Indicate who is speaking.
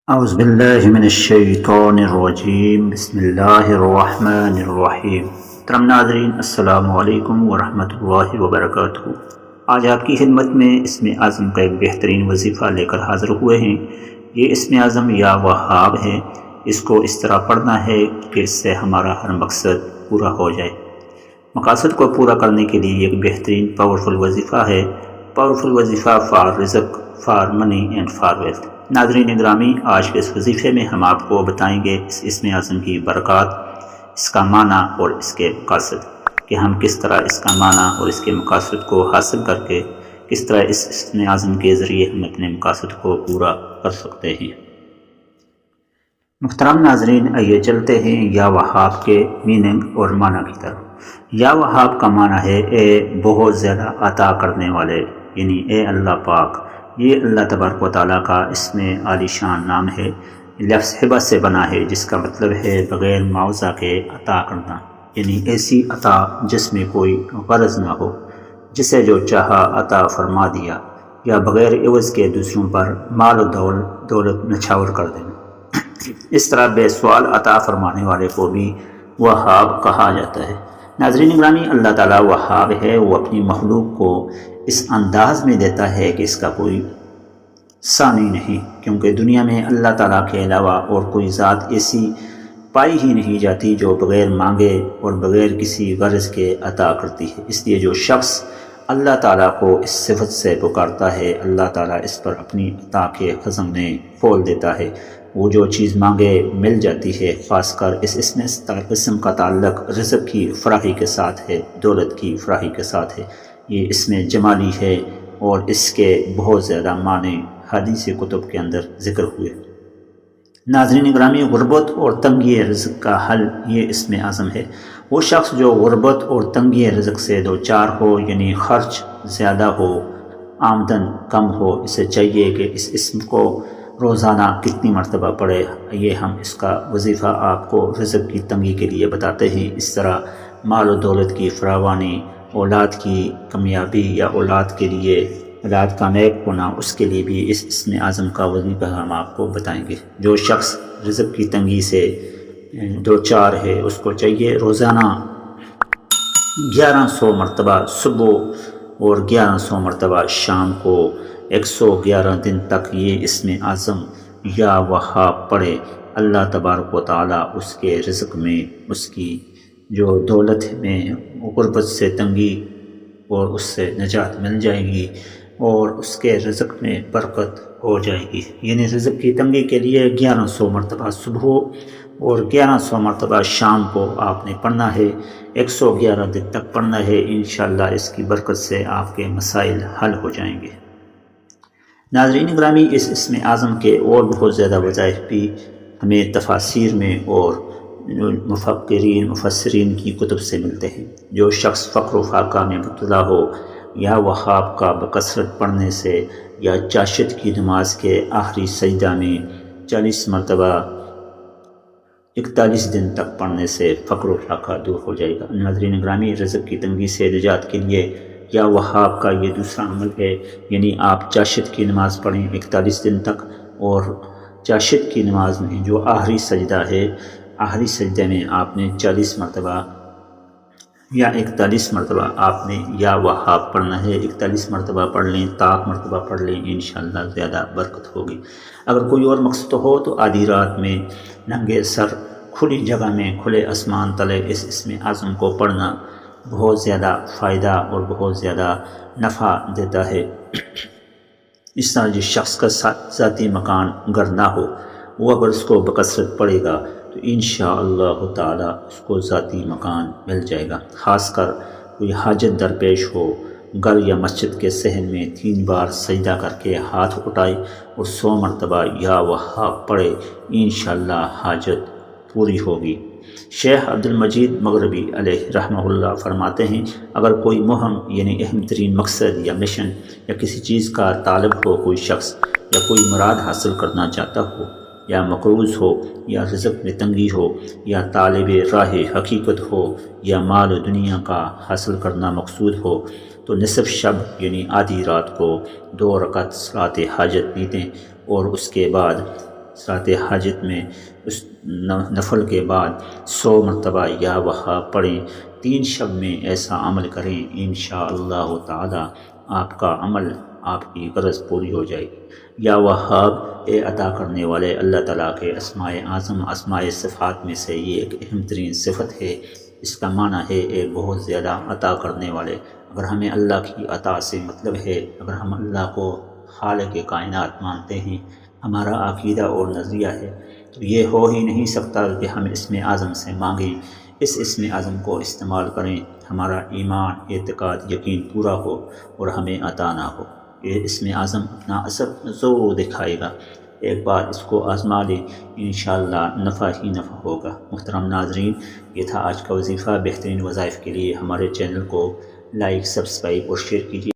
Speaker 1: اعوذ باللہ من الشیطان الرجیم بسم اللہ الرحمن الرحیم۔ محترم ناظرین، السلام علیکم ورحمۃ اللہ وبرکاتہ۔ آج آپ کی خدمت میں اسم اعظم کا ایک بہترین وظیفہ لے کر حاضر ہوئے ہیں۔ یہ اسم اعظم یا وہاب ہے۔ اس کو اس طرح پڑھنا ہے کہ اس سے ہمارا ہر مقصد پورا ہو جائے۔ مقاصد کو پورا کرنے کے لیے ایک بہترین پاورفل وظیفہ ہے۔ پاورفل وظیفہ فار رزق، for money and for wealth. ناظرین گرامی، آج کے اس وظیفے میں ہم آپ کو بتائیں گے اس اسم اعظم کی برکات، اس کا معنی اور اس کے مقاصد، کہ ہم کس طرح اس کا معنی اور اس کے مقاصد کو حاصل کر کے کس طرح اس اسم اعظم کے ذریعے ہم اپنے مقاصد کو پورا کر سکتے ہیں۔ محترم ناظرین، آئیے چلتے ہیں یا وہاب کے میننگ اور معنی کی طرف۔ یا وہاب کا معنی ہے اے بہت زیادہ عطا کرنے والے، یعنی اے اللہ پاک۔ یہ اللہ تبارک و تعالیٰ کا اسم عالی شان نام ہے۔ لفظ ہبہ سے بنا ہے، جس کا مطلب ہے بغیر معاوضہ کے عطا کرنا، یعنی ایسی عطا جس میں کوئی غرض نہ ہو، جسے جو چاہا عطا فرما دیا، یا بغیر عوض کے دوسروں پر مال و دولت نچھاور کر دینا۔ اس طرح بے سوال عطا فرمانے والے کو بھی وہاب کہا جاتا ہے۔ ناظرین گرامی، اللہ تعالیٰ وہاب ہے۔ وہ اپنی مخلوق کو اس انداز میں دیتا ہے کہ اس کا کوئی ثانی نہیں، کیونکہ دنیا میں اللہ تعالیٰ کے علاوہ اور کوئی ذات ایسی پائی ہی نہیں جاتی جو بغیر مانگے اور بغیر کسی غرض کے عطا کرتی ہے۔ اس لیے جو شخص اللہ تعالیٰ کو اس صفت سے پکارتا ہے، اللہ تعالیٰ اس پر اپنی عطا کے خزانے کھول دیتا ہے۔ وہ جو چیز مانگے مل جاتی ہے۔ خاص کر اس اسم کا تعلق رزق کی فراخی کے ساتھ ہے، دولت کی فراخی کے ساتھ ہے۔ یہ اسم جمالی ہے اور اس کے بہت زیادہ معنی حدیث کتب کے اندر ذکر ہوئے۔ ناظرین گرامی، غربت اور تنگی رزق کا حل یہ اسم اعظم ہے۔ وہ شخص جو غربت اور تنگی رزق سے دوچار ہو، یعنی خرچ زیادہ ہو، آمدن کم ہو، اسے چاہیے کہ اس اسم کو روزانہ کتنی مرتبہ پڑھے۔ یہ ہم اس کا وظیفہ آپ کو رزق کی تنگی کے لیے بتاتے ہیں۔ اس طرح مال و دولت کی فراوانی، اولاد کی کامیابی یا اولاد کے لیے اولاد کا نیک ہونا، اس کے لیے بھی اس اسم اعظم کا وظیفہ ہم آپ کو بتائیں گے۔ جو شخص رزق کی تنگی سے دوچار ہے، اس کو چاہیے روزانہ 1100 مرتبہ صبح اور 1100 مرتبہ شام کو 111 دن تک یہ اسم اعظم یا وہاب پڑھے۔ اللہ تبارک و تعالیٰ اس کے رزق میں، اس کی جو دولت میں غربت سے تنگی اور اس سے نجات مل جائے گی، اور اس کے رزق میں برکت ہو جائے گی۔ یعنی رزق کی تنگی کے لیے 1100 مرتبہ صبح اور 1100 مرتبہ شام کو آپ نے پڑھنا ہے، 111 دن تک پڑھنا ہے۔ انشاءاللہ اس کی برکت سے آپ کے مسائل حل ہو جائیں گے۔ ناظرین گرامی، اس اسم اعظم کے اور بہت زیادہ وظائف بھی ہمیں تفاسیر میں اور مفسرین کی کتب سے ملتے ہیں۔ جو شخص فقر و فاقہ میں مبتلا ہو، یا وہاب کا بکثرت پڑھنے سے یا چاشت کی نماز کے آخری سجدہ میں 40 مرتبہ 41 دن تک پڑھنے سے فقر و فاقہ دور ہو جائے گا۔ ناظرین گرامی، رزق کی تنگی سے نجات کے لیے یا وہاب کا یہ دوسرا عمل ہے، یعنی آپ چاشت کی نماز پڑھیں 41 دن تک، اور چاشت کی نماز میں جو آخری سجدہ ہے، آخری سجدے میں آپ نے 40 مرتبہ یا 41 مرتبہ آپ نے یا وہاب پڑھنا ہے۔ 41 مرتبہ پڑھ لیں، طاق مرتبہ پڑھ لیں، انشاءاللہ زیادہ برکت ہوگی۔ اگر کوئی اور مقصد ہو تو آدھی رات میں ننگے سر کھلی جگہ میں کھلے آسمان تلے اس اسم اعظم کو پڑھنا بہت زیادہ فائدہ اور بہت زیادہ نفع دیتا ہے۔ اس طرح جس شخص کا ذاتی مکان گھر نہ ہو، وہ اگر اس کو بکثرت پڑھے گا تو انشاءاللہ تعالی اس کو ذاتی مکان مل جائے گا۔ خاص کر کوئی حاجت درپیش ہو، گھر یا مسجد کے صحن میں 3 بار سجدہ کر کے ہاتھ اٹھائے اور 100 مرتبہ یا وہاب پڑھے، انشاءاللہ حاجت پوری ہوگی۔ شیخ عبدالمجید مغربی علیہ رحمہ اللہ فرماتے ہیں، اگر کوئی مہم یعنی اہم ترین مقصد یا مشن یا کسی چیز کا طالب ہو، کوئی شخص یا کوئی مراد حاصل کرنا چاہتا ہو، یا مقروض ہو، یا رزق میں تنگی ہو، یا طالب راہ حقیقت ہو، یا مال و دنیا کا حاصل کرنا مقصود ہو، تو نصف شب یعنی آدھی رات کو 2 رکعت صلاۃ حاجت پیتیں، اور اس کے بعد صلاۃ حاجت میں اس نفل کے بعد 100 مرتبہ یا وہاب پڑھیں، 3 شب میں ایسا عمل کریں، انشاءاللہ تعالی آپ کا عمل، آپ کی غرض پوری ہو جائے گی۔ یا وہاب، اے عطا کرنے والے، اللہ تعالیٰ کے اسماء اعظم، اسماء صفات میں سے یہ ایک اہم ترین صفت ہے۔ اس کا معنی ہے اے بہت زیادہ عطا کرنے والے۔ اگر ہمیں اللہ کی عطا سے مطلب ہے، اگر ہم اللہ کو خالق کائنات مانتے ہیں، ہمارا عقیدہ اور نظریہ ہے، تو یہ ہو ہی نہیں سکتا کہ ہم اسم اعظم سے مانگیں، اس اسم اعظم کو استعمال کریں، ہمارا ایمان، اعتقاد، یقین پورا ہو اور ہمیں عطا نہ ہو۔ یہ اسم اعظم اپنا اثر ضرور دکھائے گا، ایک بار اس کو آزما لیں، انشاءاللہ نفع ہی نفع ہوگا۔ محترم ناظرین، یہ تھا آج کا وظیفہ۔ بہترین وظائف کے لیے ہمارے چینل کو لائک، سبسکرائب اور شیئر کیجیے۔